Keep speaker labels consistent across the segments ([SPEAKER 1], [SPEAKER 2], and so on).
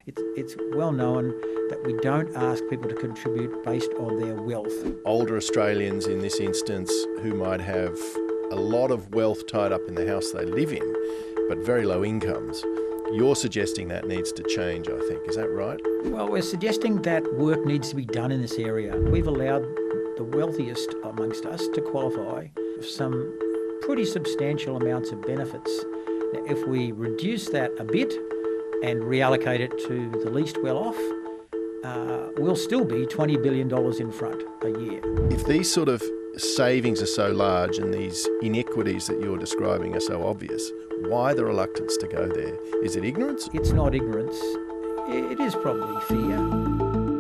[SPEAKER 1] It's well known that we don't ask people to contribute based on their wealth.
[SPEAKER 2] Older Australians in this instance who might have a lot of wealth tied up in the house they live in, but very low incomes. You're suggesting that needs to change, I think. Is that right?
[SPEAKER 1] Well, we're suggesting that work needs to be done in this area. We've allowed the wealthiest amongst us to qualify for some pretty substantial amounts of benefits. Now, if we reduce that a bit and reallocate it to the least well-off, we'll still be $20 billion in front a year.
[SPEAKER 2] If these sort of savings are so large and these inequities that you're describing are so obvious, why the reluctance to go there? Is it ignorance?
[SPEAKER 1] It's not ignorance. It is probably fear.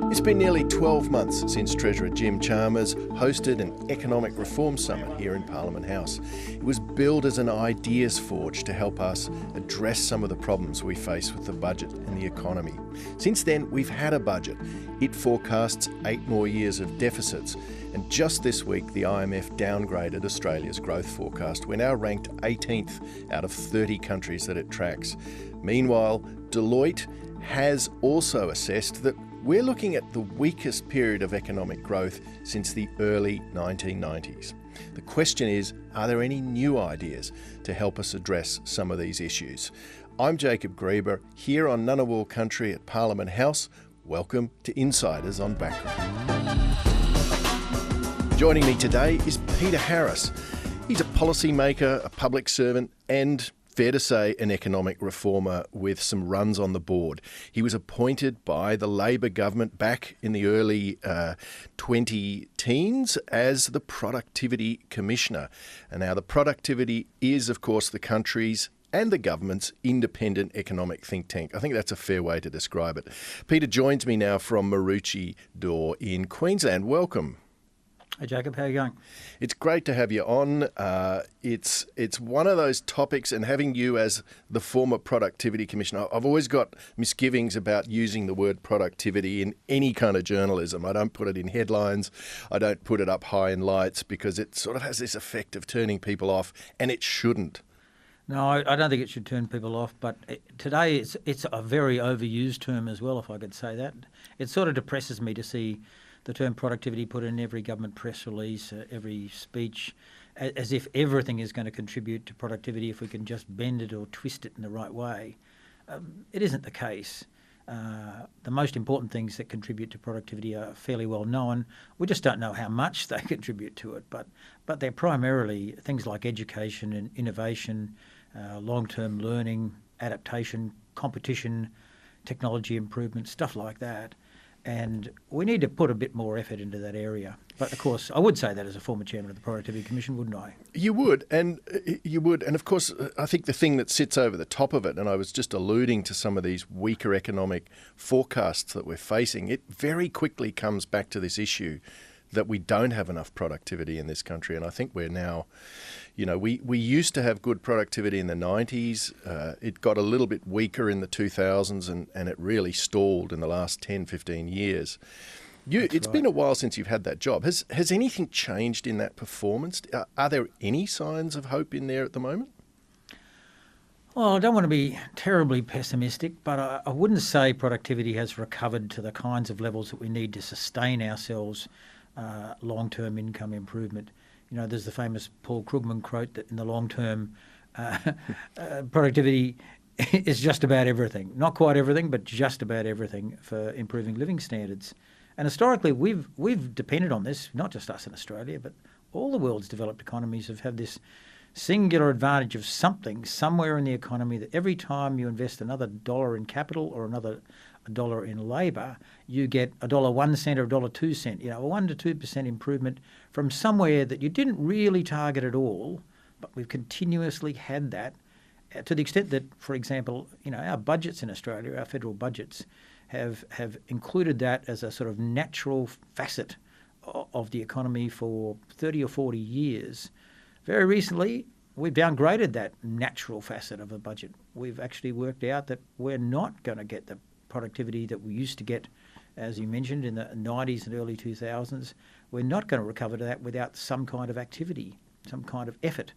[SPEAKER 2] It's been nearly 12 months since Treasurer Jim Chalmers hosted an economic reform summit here in Parliament House. It was billed as an ideas forge to help us address some of the problems we face with the budget and the economy. Since then, we've had a budget. It forecasts 8 more years of deficits. And just this week, the IMF downgraded Australia's growth forecast. We're now ranked 18th out of 30 countries that it tracks. Meanwhile, Deloitte has also assessed that we're looking at the weakest period of economic growth since the early 1990s. The question is, are there any new ideas to help us address some of these issues? I'm Jacob Greber, here on Ngunnawal Country at Parliament House. Welcome to Insiders on Background. Joining me today is Peter Harris. He's a policymaker, a public servant and, fair to say, an economic reformer with some runs on the board. He was appointed by the Labor government back in the early 2010s as the Productivity Commissioner. And now the Productivity is, of course, the country's and the government's independent economic think tank. I think that's a fair way to describe it. Peter joins me now from Maroochydore in Queensland. Welcome.
[SPEAKER 1] Hey Jacob, how are you going?
[SPEAKER 2] It's great to have you on. It's one of those topics, and having you as the former Productivity Commissioner, I've always got misgivings about using the word productivity in any kind of journalism. I don't put it in headlines. I don't put it up high in lights because it sort of has this effect of turning people off, and it shouldn't.
[SPEAKER 1] No, I don't think it should turn people off, but today it's a very overused term as well, if I could say that. It sort of depresses me to see the term productivity put in every government press release, every speech, as if everything is going to contribute to productivity if we can just bend it or twist it in the right way. It isn't the case. The most important things that contribute to productivity are fairly well known. We just don't know how much they contribute to it, but they're primarily things like education and innovation, long-term learning, adaptation, competition, technology improvement, stuff like that. And we need to put a bit more effort into that area. But of course, I would say that as a former chairman of the Productivity Commission, wouldn't I?
[SPEAKER 2] You would. And of course, I think the thing that sits over the top of it, and I was just alluding to some of these weaker economic forecasts that we're facing, it very quickly comes back to this issue that we don't have enough productivity in this country. And I think we're now, we used to have good productivity in the 90s. It got a little bit weaker in the 2000s and it really stalled in the last 10, 15 years. It's been a while since you've had that job. Has anything changed in that performance? Are there any signs of hope in there at the moment?
[SPEAKER 1] Well, I don't want to be terribly pessimistic, but I wouldn't say productivity has recovered to the kinds of levels that we need to sustain ourselves long-term income improvement. There's the famous Paul Krugman quote that in the long term, productivity is just about everything. Not quite everything, but just about everything for improving living standards. And historically, we've depended on this, not just us in Australia, but all the world's developed economies have had this singular advantage of something somewhere in the economy that every time you invest another dollar in capital or another dollar in labour, you get $1.01 or $1.02, a 1 to 2% improvement from somewhere that you didn't really target at all, but we've continuously had that to the extent that, for example, our budgets in Australia, our federal budgets, have included that as a sort of natural facet of the economy for 30 or 40 years. Very recently, we've downgraded that natural facet of a budget. We've actually worked out that we're not going to get the productivity that we used to get, as you mentioned, in the 90s and early 2000s. We're not going to recover to that without some kind of activity, some kind of effort.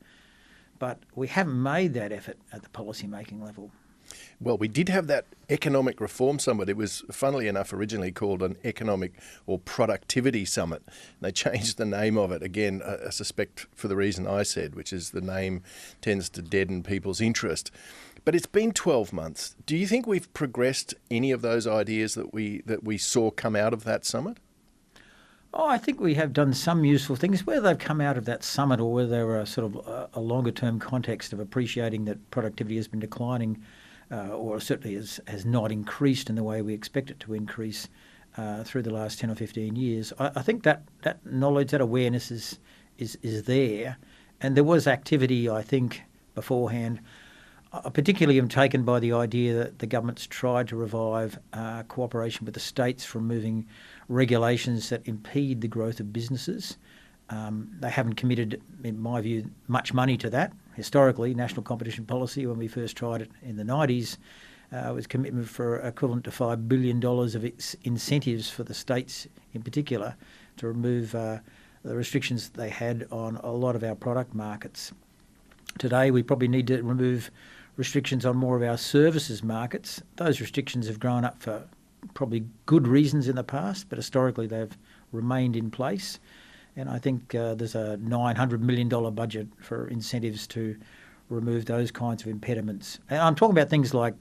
[SPEAKER 1] But we haven't made that effort at the policy-making level.
[SPEAKER 2] Well, we did have that economic reform summit. It was, funnily enough, originally called an economic or productivity summit. They changed the name of it, again, I suspect for the reason I said, which is the name tends to deaden people's interest. But it's been 12 months. Do you think we've progressed any of those ideas that we saw come out of that summit?
[SPEAKER 1] Oh, I think we have done some useful things. Whether they've come out of that summit or whether they were a sort of a longer-term context of appreciating that productivity has been declining, or certainly has not increased in the way we expect it to increase through the last 10 or 15 years. I think that knowledge, that awareness is there. And there was activity, I think, beforehand. Particularly am taken by the idea that the government's tried to revive cooperation with the states for removing regulations that impede the growth of businesses. They haven't committed, in my view, much money to that. Historically, national competition policy, when we first tried it in the 90s, was commitment for equivalent to $5 billion of incentives for the states in particular to remove the restrictions they had on a lot of our product markets. Today, we probably need to remove restrictions on more of our services markets. Those restrictions have grown up for probably good reasons in the past, but historically they've remained in place. And I think there's a $900 million budget for incentives to remove those kinds of impediments. And I'm talking about things like,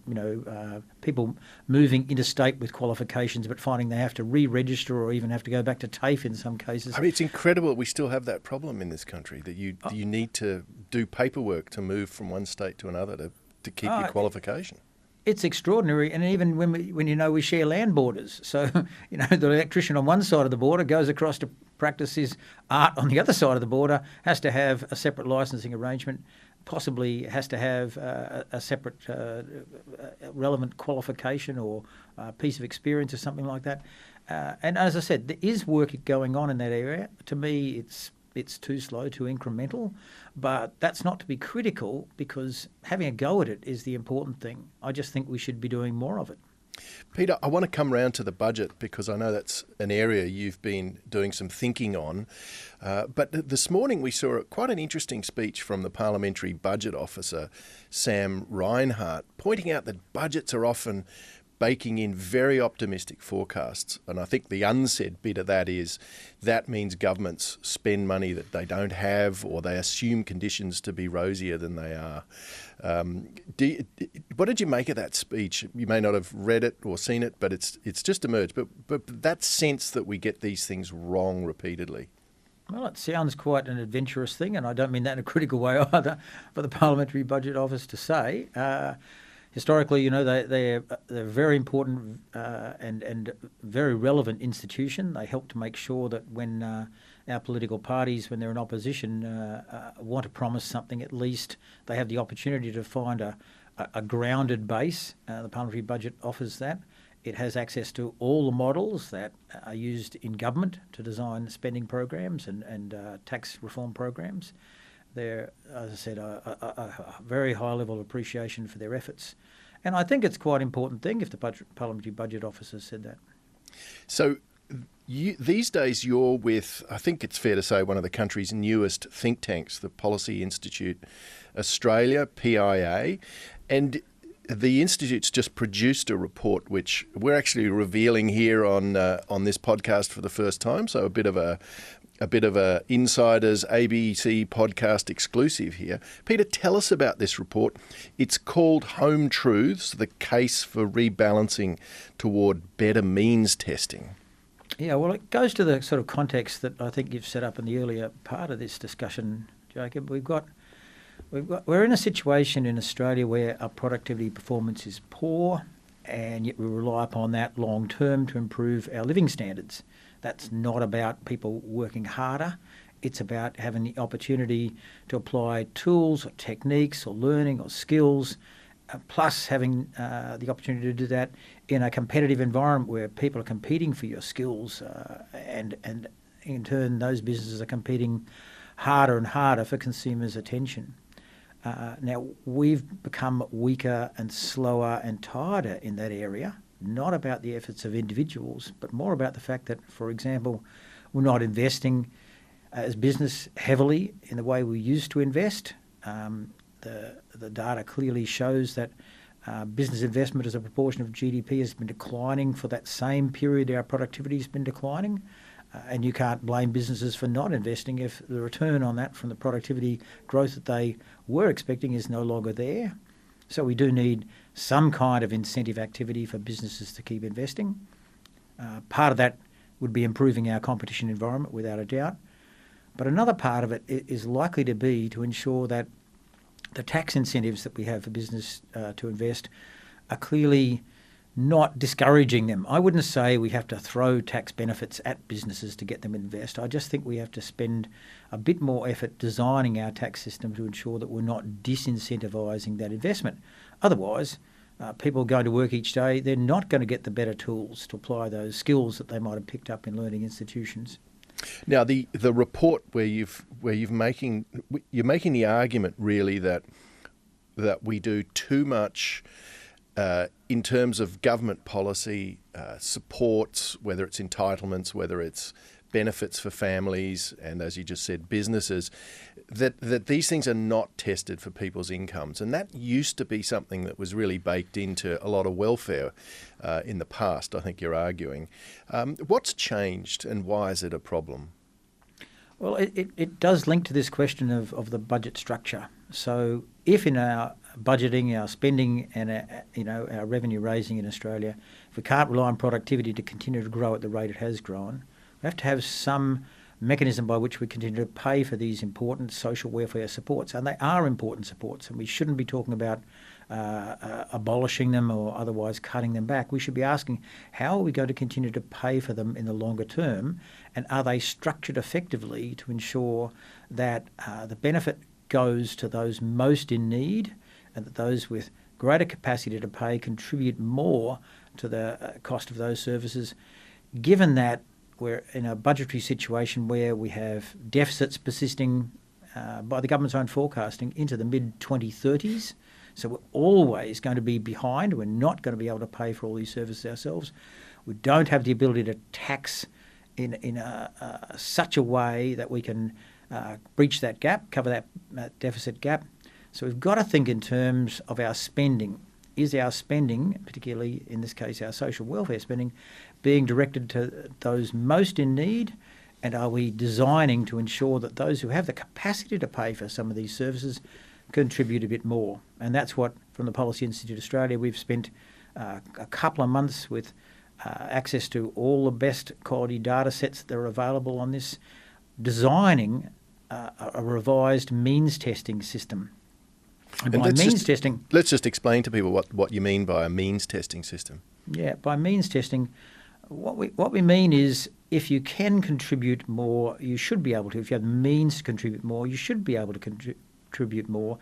[SPEAKER 1] people moving interstate with qualifications but finding they have to re-register or even have to go back to TAFE in some cases.
[SPEAKER 2] I mean, it's incredible we still have that problem in this country, that you need to do paperwork to move from one state to another to keep your qualification.
[SPEAKER 1] It's extraordinary, and even when we share land borders. So, the electrician on one side of the border goes across to practice his art on the other side of the border, has to have a separate licensing arrangement, possibly has to have a separate relevant qualification or piece of experience or something like that. And as I said, there is work going on in that area. To me, it's too slow, too incremental, but that's not to be critical, because having a go at it is the important thing. I just think we should be doing more of it.
[SPEAKER 2] Peter, I want to come round to the budget, because I know that's an area you've been doing some thinking on. But this morning we saw quite an interesting speech from the Parliamentary Budget Officer, Sam Reinhart, pointing out that budgets are often baking in very optimistic forecasts. And I think the unsaid bit of that is that means governments spend money that they don't have, or they assume conditions to be rosier than they are. What did you make of that speech? You may not have read it or seen it, but it's just emerged. But that sense that we get these things wrong repeatedly.
[SPEAKER 1] Well, it sounds quite an adventurous thing, and I don't mean that in a critical way either, for the Parliamentary Budget Office to say. Historically, they're a very important and very relevant institution. They help to make sure that when our political parties, when they're in opposition, want to promise something, at least they have the opportunity to find a grounded base. The Parliamentary Budget offers that. It has access to all the models that are used in government to design spending programs and tax reform programs. There, as I said, a very high level of appreciation for their efforts. And I think it's quite an important thing if the Parliamentary Budget Officer said that.
[SPEAKER 2] So these days you're with, I think it's fair to say, one of the country's newest think tanks, the Policy Institute Australia, PIA. And the Institute's just produced a report which we're actually revealing here on this podcast for the first time. So a bit of a insider's ABC podcast exclusive here. Peter, tell us about this report. It's called Home Truths, the Case for Rebalancing Toward Better Means Testing.
[SPEAKER 1] Yeah, well, it goes to the sort of context that I think you've set up in the earlier part of this discussion, Jacob. We're in a situation in Australia where our productivity performance is poor, and yet we rely upon that long term to improve our living standards. That's not about people working harder. It's about having the opportunity to apply tools or techniques or learning or skills, plus having the opportunity to do that in a competitive environment where people are competing for your skills, and in turn those businesses are competing harder and harder for consumers' attention. Now, we've become weaker and slower and tireder in that area, not about the efforts of individuals, but more about the fact that, for example, we're not investing as business heavily in the way we used to invest. The data clearly shows that Business investment as a proportion of GDP has been declining for that same period. Our productivity has been declining. And you can't blame businesses for not investing if the return on that from the productivity growth that they were expecting is no longer there. So we do need some kind of incentive activity for businesses to keep investing. Part of that would be improving our competition environment, without a doubt. But another part of it is likely to be to ensure that the tax incentives that we have for business to invest are clearly not discouraging them. I wouldn't say we have to throw tax benefits at businesses to get them to invest. I just think we have to spend a bit more effort designing our tax system to ensure that we're not disincentivising that investment. Otherwise, people going to work each day, they're not going to get the better tools to apply those skills that they might have picked up in learning institutions.
[SPEAKER 2] Now, the report where you're making the argument really that we do too much in terms of government policy, supports, whether it's entitlements, whether it's benefits for families, and as you just said, businesses, that these things are not tested for people's incomes. And that used to be something that was really baked into a lot of welfare in the past, I think you're arguing. What's changed and why is it a problem?
[SPEAKER 1] Well, it does link to this question of the budget structure. So if in our budgeting, our spending and our revenue raising in Australia, if we can't rely on productivity to continue to grow at the rate it has grown, we have to have some mechanism by which we continue to pay for these important social welfare supports. And they are important supports, and we shouldn't be talking about abolishing them or otherwise cutting them back. We should be asking, how are we going to continue to pay for them in the longer term, and are they structured effectively to ensure that the benefit goes to those most in need, and that those with greater capacity to pay contribute more to the cost of those services, given that we're in a budgetary situation where we have deficits persisting by the government's own forecasting into the mid-2030s. So we're always going to be behind. We're not going to be able to pay for all these services ourselves. We don't have the ability to tax in such a way that we can breach that gap, cover that deficit gap. So we've got to think in terms of our spending. Is our spending, particularly in this case our social welfare spending, being directed to those most in need? And are we designing to ensure that those who have the capacity to pay for some of these services contribute a bit more? And that's what, from the Policy Institute Australia, we've spent a couple of months with access to all the best quality data sets that are available on this, designing a revised means testing system. And by means testing...
[SPEAKER 2] Let's just explain to people what you mean by a means testing system.
[SPEAKER 1] Yeah, by means testing, what we mean is if you can contribute more, you should be able to. If you have the means to contribute more, you should be able to contribute more.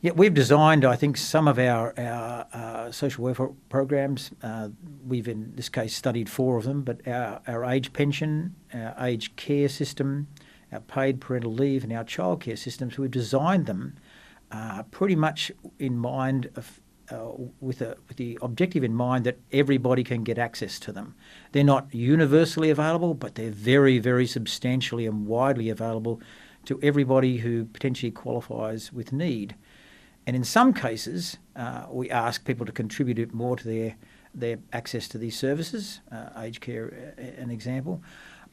[SPEAKER 1] Yet we've designed, I think, some of our social welfare programs. We've, in this case, studied 4 of them, but our age pension, our aged care system, our paid parental leave and our childcare systems, we've designed them pretty much in mind of, with the objective in mind that everybody can get access to them. They're not universally available, but they're very, very substantially and widely available to everybody who potentially qualifies with need. And in some cases, we ask people to contribute more to their access to these services, aged care an example,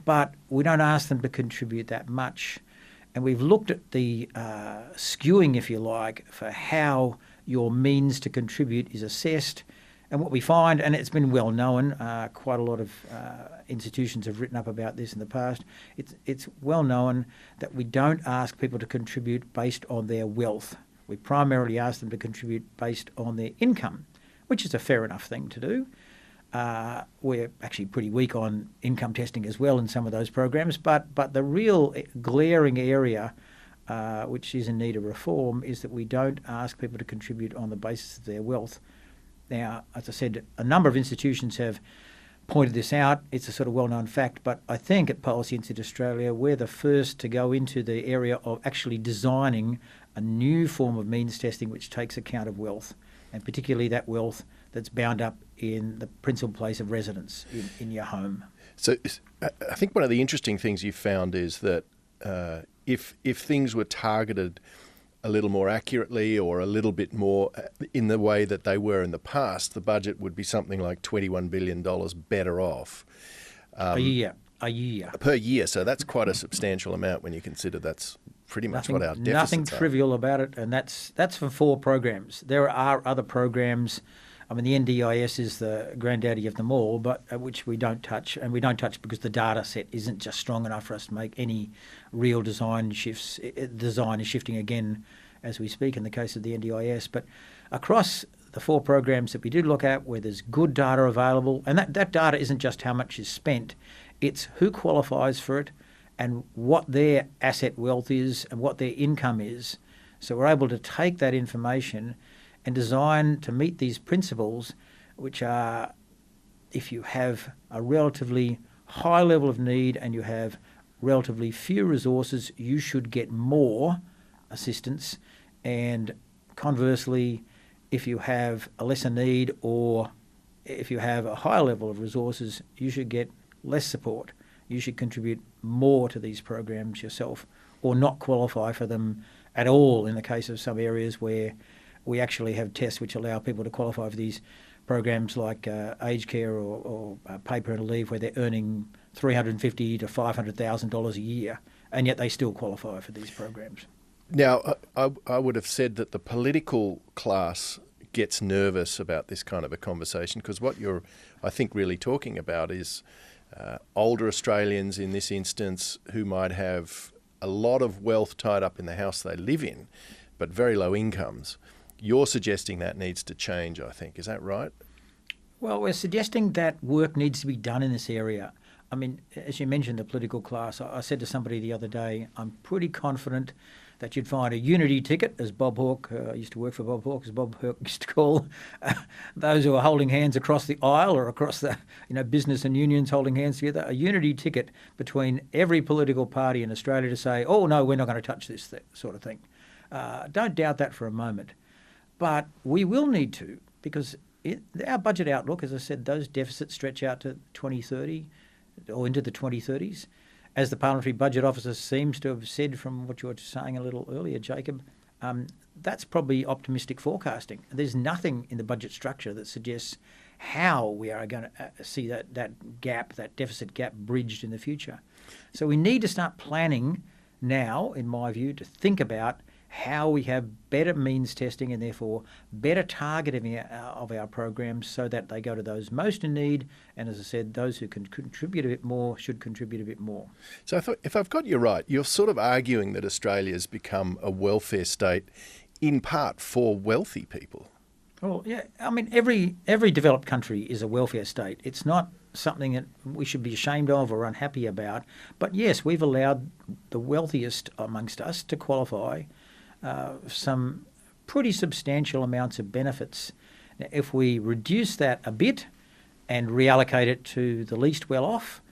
[SPEAKER 1] but we don't ask them to contribute that much. And we've looked at the skewing, if you like, for how your means to contribute is assessed. And what we find, and it's been well known, quite a lot of institutions have written up about this in the past, it's well known that we don't ask people to contribute based on their wealth. We primarily ask them to contribute based on their income, which is a fair enough thing to do. We're actually pretty weak on income testing as well in some of those programs, but the real glaring area which is in need of reform is that we don't ask people to contribute on the basis of their wealth. Now, as I said, a number of institutions have pointed this out. It's a sort of well-known fact, but I think at Policy Institute Australia, we're the first to go into the area of actually designing a new form of means testing which takes account of wealth, and particularly that wealth that's bound up in the principal place of residence, in your home.
[SPEAKER 2] So I think one of the interesting things you've found is that if things were targeted a little more accurately or a little bit more in the way that they were in the past, the budget would be something like $21 billion better off.
[SPEAKER 1] A year.
[SPEAKER 2] Per year. So that's quite a substantial amount when you consider that's pretty much what our deficits are.
[SPEAKER 1] Nothing trivial about it, and that's for 4 programs. There are other programs. I mean, the NDIS is the granddaddy of them all, but which we don't touch, and we don't touch because the data set isn't just strong enough for us to make any real design shifts. Design is shifting again as we speak in the case of the NDIS. But across the 4 programs that we did look at where there's good data available, and that data isn't just how much is spent, it's who qualifies for it and what their asset wealth is and what their income is. So we're able to take that information and design to meet these principles, which are if you have a relatively high level of need and you have relatively few resources, you should get more assistance. And conversely, if you have a lesser need or if you have a higher level of resources, you should get less support. You should contribute more to these programs yourself or not qualify for them at all in the case of some areas where we actually have tests which allow people to qualify for these programs like aged care or paid parental leave where they're earning $350,000 to $500,000 a year, and yet they still qualify for these programs.
[SPEAKER 2] Now, I would have said that the political class gets nervous about this kind of a conversation because what you're, I think, really talking about is older Australians in this instance who might have a lot of wealth tied up in the house they live in, but very low incomes. You're suggesting that needs to change, I think. Is that right?
[SPEAKER 1] Well, we're suggesting that work needs to be done in this area. I mean, as you mentioned, the political class, I said to somebody the other day, I'm pretty confident that you'd find a unity ticket, as Bob Hawke, I used to work for Bob Hawke, as Bob Hawke used to call those who are holding hands across the aisle or across the business and unions holding hands together, a unity ticket between every political party in Australia to say, oh, no, we're not going to touch this sort of thing. Don't doubt that for a moment. But we will need to, because our budget outlook, as I said, those deficits stretch out to 2030 or into the 2030s. As the Parliamentary Budget Officer seems to have said from what you were saying a little earlier, Jacob, that's probably optimistic forecasting. There's nothing in the budget structure that suggests how we are going to see that gap, that deficit gap bridged in the future. So we need to start planning now, in my view, to think about how we have better means testing and therefore better targeting of our programs so that they go to those most in need. And as I said, those who can contribute a bit more should contribute a bit more.
[SPEAKER 2] So if I've got you right, you're sort of arguing that Australia's become a welfare state in part for wealthy people.
[SPEAKER 1] Well, yeah, I mean, every developed country is a welfare state. It's not something that we should be ashamed of or unhappy about. But yes, we've allowed the wealthiest amongst us to qualify some pretty substantial amounts of benefits. Now, if we reduce that a bit and reallocate it to the least well-off,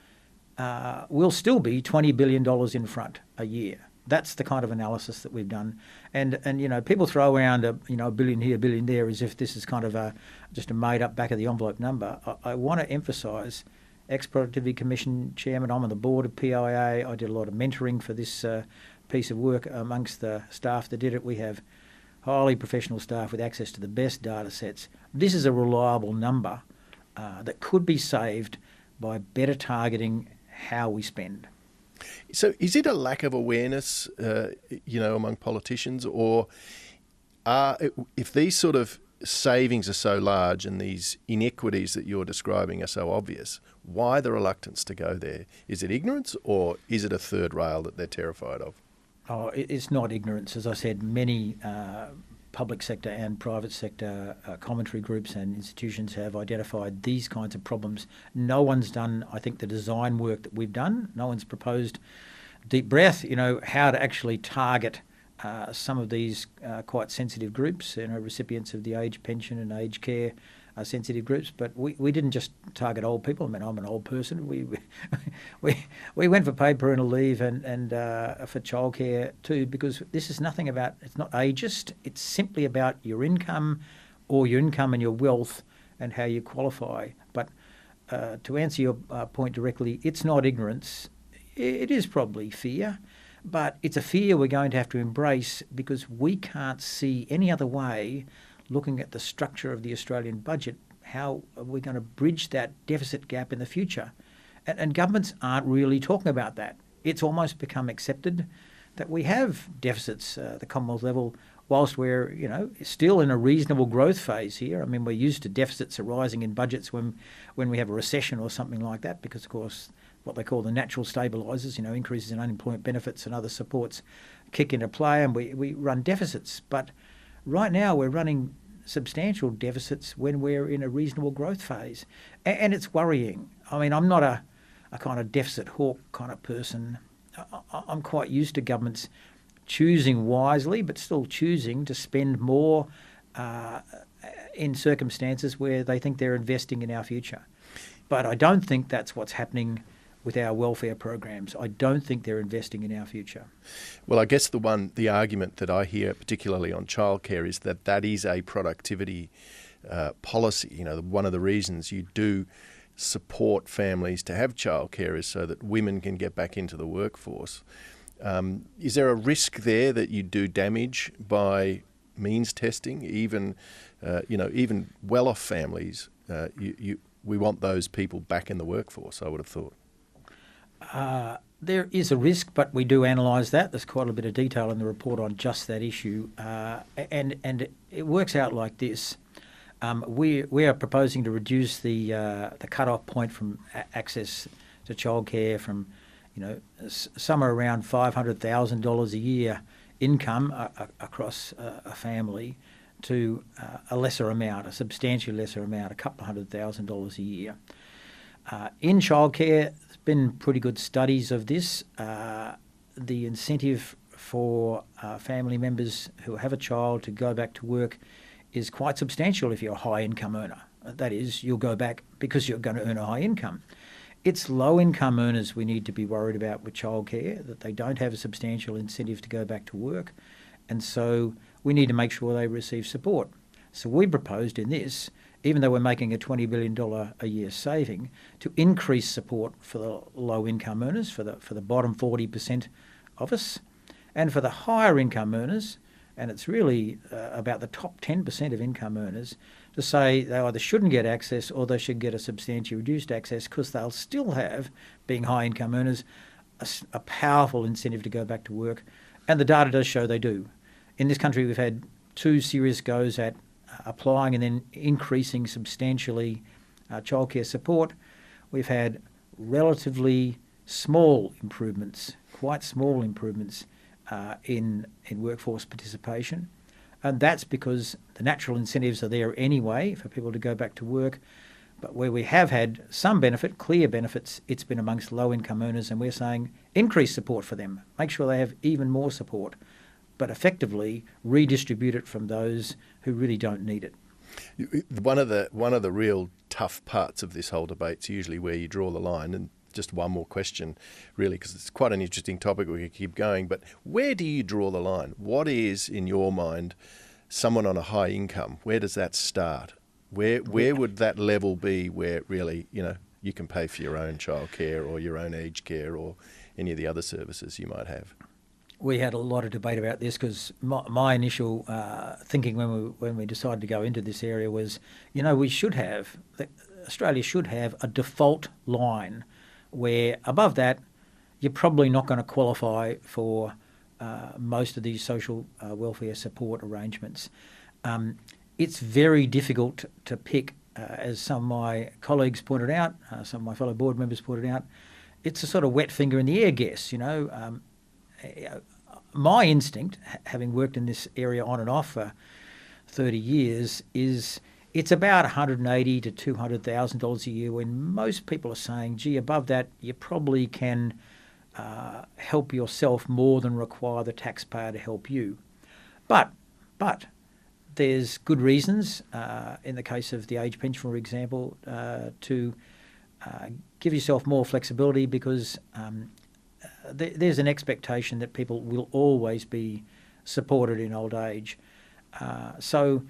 [SPEAKER 1] we'll still be $20 billion in front a year. That's the kind of analysis that we've done. And people throw around a billion here, billion there as if this is kind of just a made-up back-of-the-envelope number. I want to emphasise, Ex-Productivity Commission Chairman, I'm on the board of PIA. I did a lot of mentoring for this piece of work amongst the staff that did it. We have highly professional staff with access to the best data sets. This is a reliable number that could be saved by better targeting how we spend.
[SPEAKER 2] So is it a lack of awareness, among politicians, or if these sort of savings are so large and these inequities that you're describing are so obvious, why the reluctance to go there? Is it ignorance or is it a third rail that they're terrified of?
[SPEAKER 1] Oh, it's not ignorance. As I said, many public sector and private sector commentary groups and institutions have identified these kinds of problems. No one's done, I think, the design work that we've done. No one's proposed deep breath, how to actually target some of these quite sensitive groups, recipients of the age pension and aged care sensitive groups. But we didn't just target old people. I mean, I'm an old person. We went for paid parental leave and for childcare too, because this is nothing about, it's not ageist. It's simply about your income and your wealth and how you qualify. But to answer your point directly, it's not ignorance. It is probably fear. But it's a fear we're going to have to embrace because we can't see any other way, looking at the structure of the Australian budget, how are we going to bridge that deficit gap in the future. And governments aren't really talking about that. It's almost become accepted that we have deficits at the Commonwealth level whilst we're, still in a reasonable growth phase here. I mean, we're used to deficits arising in budgets when we have a recession or something like that because, of course, what they call the natural stabilisers, increases in unemployment benefits and other supports kick into play and we run deficits. But right now we're running substantial deficits when we're in a reasonable growth phase. And it's worrying. I mean, I'm not a kind of deficit hawk kind of person. I'm quite used to governments choosing wisely, but still choosing to spend more in circumstances where they think they're investing in our future. But I don't think that's what's happening with our welfare programs. I don't think they're investing in our future.
[SPEAKER 2] Well, I guess the argument that I hear, particularly on childcare, is that is a productivity policy. One of the reasons you do support families to have childcare is so that women can get back into the workforce. Is there a risk there that you do damage by means testing? Even well-off families, we want those people back in the workforce, I would have thought.
[SPEAKER 1] There is a risk, but we do analyse that. There's quite a bit of detail in the report on just that issue, and it works out like this. We are proposing to reduce the cut-off point from access to childcare from somewhere around $500,000 a year income across a family to a lesser amount, a substantially lesser amount, a couple of $100,000 a year. In childcare, there's been pretty good studies of this. The incentive for family members who have a child to go back to work is quite substantial if you're a high-income earner. That is, you'll go back because you're going to earn a high income. It's low-income earners we need to be worried about with childcare, that they don't have a substantial incentive to go back to work, and so we need to make sure they receive support. So we proposed in this, even though we're making a $20 billion a year saving, to increase support for the low-income earners, for the bottom 40% of us, and for the higher income earners, and it's really about the top 10% of income earners, to say they either shouldn't get access or they should get a substantially reduced access because they'll still have, being high income earners, a powerful incentive to go back to work. And the data does show they do. In this country, we've had 2 serious goes at applying and then increasing substantially childcare support. We've had relatively small improvements, quite small improvements in workforce participation. And that's because the natural incentives are there anyway for people to go back to work. But where we have had some benefit, clear benefits, it's been amongst low-income earners, and we're saying increase support for them. Make sure they have even more support, but effectively redistribute it from those who really don't need it.
[SPEAKER 2] One of the real tough parts of this whole debate is usually where you draw the line, and just one more question, really, because it's quite an interesting topic. We could keep going, but where do you draw the line? What is, in your mind, someone on a high income? Where does that start? Where would that level be where really, you can pay for your own childcare or your own aged care or any of the other services you might have?
[SPEAKER 1] We had a lot of debate about this because my initial thinking when we decided to go into this area was, Australia should have a default line where above that you're probably not going to qualify for most of these social welfare support arrangements. It's very difficult to pick, as some of my colleagues pointed out, some of my fellow board members pointed out, it's a sort of wet finger in the air guess, My instinct, having worked in this area on and off for 30 years, is it's about $180,000 to $200,000 a year when most people are saying, gee, above that you probably can help yourself more than require the taxpayer to help you. But there's good reasons, in the case of the age pension, for example, to give yourself more flexibility because there's an expectation that people will always be supported in old age. So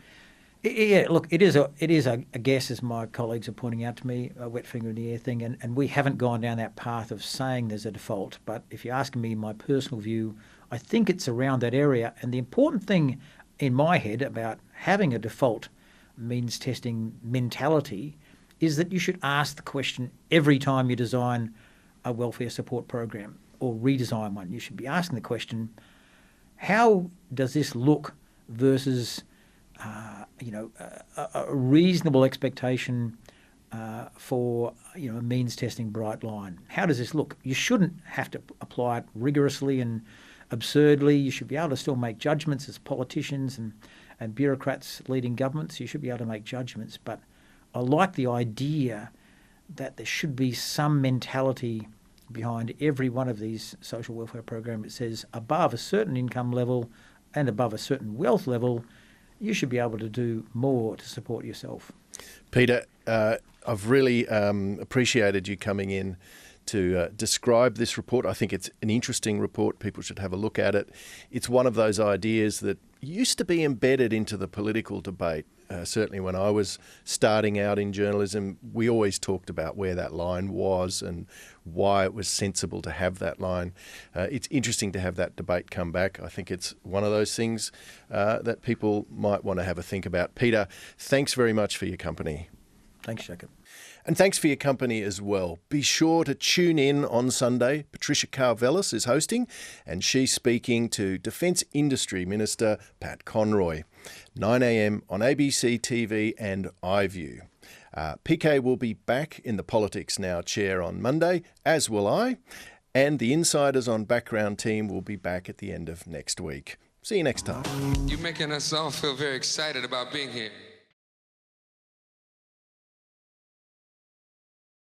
[SPEAKER 1] Yeah, look, it is a guess, as my colleagues are pointing out to me, a wet finger in the air thing, and we haven't gone down that path of saying there's a default. But if you're asking me my personal view, I think it's around that area. And the important thing in my head about having a default means testing mentality is that you should ask the question every time you design a welfare support program or redesign one. You should be asking the question, how does this look versus a reasonable expectation for a means testing bright line? How does this look? You shouldn't have to apply it rigorously and absurdly. You should be able to still make judgments as politicians and bureaucrats leading governments. You should be able to make judgments. But I like the idea that there should be some mentality behind every one of these social welfare programs. It says above a certain income level and above a certain wealth level, you should be able to do more to support yourself.
[SPEAKER 2] Peter, I've really appreciated you coming in to describe this report. I think it's an interesting report. People should have a look at it. It's one of those ideas that used to be embedded into the political debate. Certainly when I was starting out in journalism, we always talked about where that line was and why it was sensible to have that line. It's interesting to have that debate come back. I think it's one of those things that people might want to have a think about. Peter, thanks very much for your company.
[SPEAKER 1] Thanks, Jacob.
[SPEAKER 2] And thanks for your company as well. Be sure to tune in on Sunday. Patricia Karvelis is hosting, and she's speaking to Defence Industry Minister Pat Conroy. 9 a.m. on ABC TV and iView. PK will be back in the Politics Now chair on Monday, as will I, and the Insiders on Background team will be back at the end of next week. See you next time.
[SPEAKER 3] You're making us all feel very excited about being here.